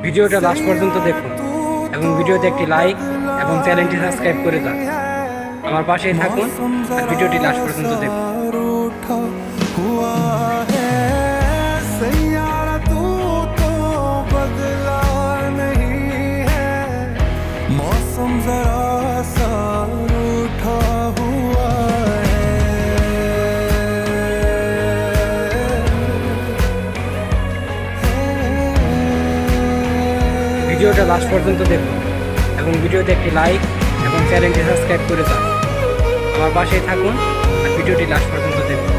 ভিডিওটা লাস্ট পর্যন্ত দেখুন এবং ভিডিওতে একটি লাইক এবং চ্যানেলটি সাবস্ক্রাইব করে দাও। আমার পাশেই থাকুন আর ভিডিওটি লাস্ট পর্যন্ত দেখুন। मौसम जरा सा रूठा हुआ ভিডিওটা লাস্ট পর্যন্ত দেখুন এবং ভিডিওতে একটি লাইক এবং চ্যানেলটি সাবস্ক্রাইব করে দাও। আমার পাশেই থাকুন আর ভিডিওটি লাস্ট পর্যন্ত দেখুন।